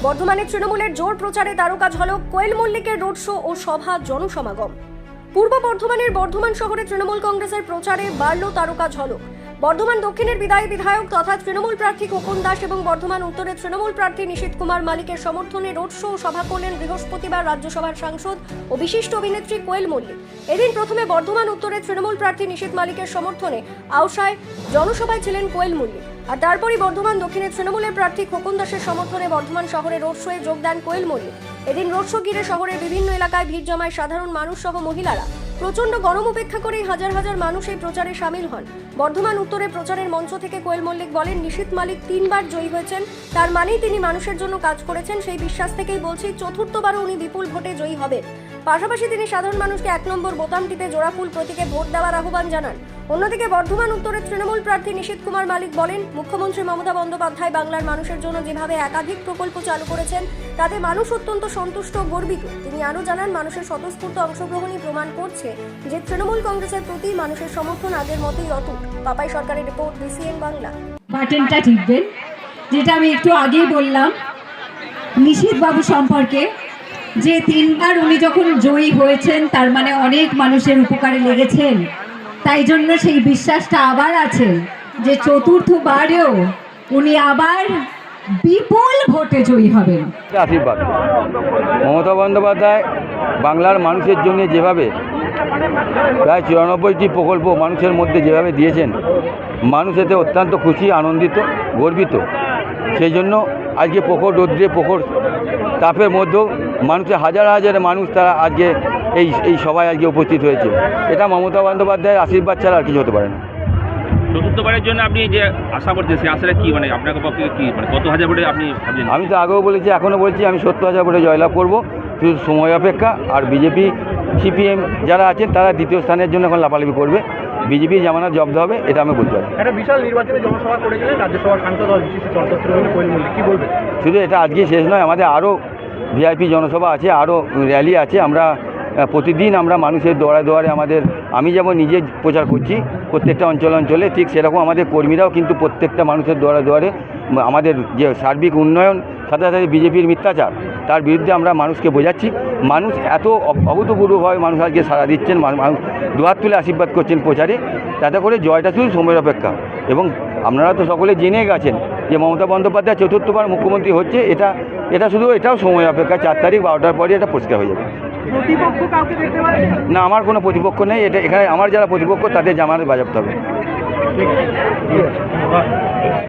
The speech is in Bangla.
বর্ধমানে তৃণমূলের জোর প্রচারে তারকা ঝলক কোয়েল মল্লিকের রোড শো ও সভা জনসমাগম। পূর্ব বর্ধমানের বর্ধমান শহরে তৃণমূল কংগ্রেসের প্রচারে বাড়ল তারকা ঝলক। বর্ধমান দক্ষিণের বিদায়ী বিধায়ক তথা তৃণমূল প্রার্থী খোকন দাস এবং বর্ধমান উত্তরের তৃণমূল প্রার্থী নিশীথ কুমার মালিকের সমর্থনে রোড শো ও সভা করলেন বৃহস্পতিবার রাজ্যসভার সাংসদ ও বিশিষ্ট অভিনেত্রী কোয়েল মল্লিক। এদিন প্রথমে বর্ধমান উত্তরের তৃণমূল প্রার্থী নিশীথ মালিকের সমর্থনে আউসায় জনসভায় ছিলেন কোয়েল মল্লিক, আর তারপরই বর্ধমান দক্ষিণের তৃণমূলের প্রার্থী খোকন দাসের সমর্থনে বর্ধমান শহরে রোড শোয়ে যোগ দেন কোয়েল মল্লিক। এদিন রোড শো ঘিরে শহরের বিভিন্ন এলাকায় ভিড় জমায় সাধারণ মানুষ সহ মহিলারা। প্রচন্ড গরম উপেক্ষা করেই হাজার হাজার মানুষ এই প্রচারে সামিল হন। বর্ধমান উত্তরে প্রচারের মঞ্চ থেকে কোয়েল মল্লিক বলেন, নিশীথ মালিক 3 বার জয়ী হয়েছেন, তার মানেই তিনি মানুষের জন্য কাজ করেছেন। সেই বিশ্বাস থেকেই বলছি চতুর্থবারও উনি বিপুল ভোটে জয়ী হবেন। পাশাপাশি তিনি সাধারণ মানুষকে 1 নম্বর বোতাম টিপে জোড়া ফুল প্রতীকে ভোট দেওয়ার আহ্বান জানান। অন্যদিকে বর্ধমান উত্তরের তৃণমূল প্রার্থী নিশীথ কুমার মালিক বলেন, মুখ্যমন্ত্রী মমতা বন্দ্যোপাধ্যায় বাংলার মানুষের জন্য যেভাবে একাধিক প্রকল্প চালু করেছেন তাতে মানুষ অত্যন্ত সন্তুষ্ট ও গর্বিত। তিনি আরও জানান, মানুষের স্বতঃস্ফূর্ত অংশগ্রহণই প্রমাণ করছে যে তৃণমূল কংগ্রেসের প্রতি মানুষের সমর্থন আগের মতোই অটুট। পাপাই সরকারের রিপোর্ট, BCN বাংলা। বাটনটা টিপবেন, যেটা আমি একটু আগেই বললাম নিশীথ বাবু সম্পর্কে, যে 3 বার উনি যখন জয়ী হয়েছেন তার মানে অনেক মানুষের উপকারে লেগেছেন। তাই জন্য সেই বিশ্বাসটা আবার আছে যে চতুর্থবারেও উনি আবার বিপুল ভোটে জয়ী হবেন। আশীর্বাদ মমতা বন্দ্যোপাধ্যায় বাংলার মানুষের জন্য যেভাবে প্রায় 94টি প্রকল্প মানুষের মধ্যে যেভাবে দিয়েছেন, মানুষ এতে অত্যন্ত খুশি, আনন্দিত, গর্বিত। সেই জন্য আজকে প্রখর রৌদ্রে, প্রখর তাপের মধ্যেও মানুষের হাজার হাজার মানুষ তারা আজকে এই সভায় আজকে উপস্থিত হয়েছে। এটা মমতা বন্দ্যোপাধ্যায়ের আশীর্বাদ ছাড়া আর কিছু হতে পারে না। চতুর্থবারের জন্য আপনি যে আশা করছেন সেই আশাটা কি, মানে আপনার পক্ষে কি, মানে কত হাজার ভোটে আপনি? আমি তো আগেও বলেছি, এখনও বলছি, আমি 70,000 ভোটে জয়লাভ করব। শুধু সময় অপেক্ষা। আর বিজেপি CPM যারা আছেন তারা দ্বিতীয় স্থানের জন্য এখন লাফালাফি করবে। বিজেপি জামানত জব্দ হবে, এটা আমি বলতে পারি। একটা বিশাল নির্বাচনী জনসভা করে গেলেন রাজ্যসভার সাংসদ আর বিশিষ্ট চলচ্চিত্র কোয়েল মল্লিক, কি বলবেন? শুধু এটা আজকে শেষ নয়, আমাদের আরও VIP জনসভা আছে, আরও র্যালি আছে। আমরা প্রতিদিন আমরা মানুষের দুয়ারে আমাদের, আমি যেমন নিজে প্রচার করছি প্রত্যেকটা অঞ্চলে, ঠিক সেরকম আমাদের কর্মীরাও কিন্তু প্রত্যেকটা মানুষের দুয়ারে আমাদের যে সার্বিক উন্নয়ন, সাথে সাথে বিজেপির মিথ্যাচার, তার বিরুদ্ধে আমরা মানুষকে বোঝাচ্ছি। মানুষ এত অভূতপূর্বভাবে মানুষ আজকে সাড়া দিচ্ছেন, মানুষ দুহাত তুলে আশীর্বাদ করছেন প্রচারে। তাতে করে জয়টা শুধু সময়ের অপেক্ষা। এবং আপনারা তো সকলে জেনে গেছেন যে মমতা বন্দ্যোপাধ্যায় চতুর্থবার মুখ্যমন্ত্রী হচ্ছে। এটা শুধু এটাও সময় অপেক্ষা। 4 তারিখ 12টার পরে এটা পরিষ্কার হয়ে যাবে। প্রতিপক্ষ কাউকে দেখতে পারেন? না, আমার কোনো প্রতিপক্ষ নেই। এখানে আমার যারা প্রতিপক্ষ তাদের জামানত বাজেয়াপ্ত হবে।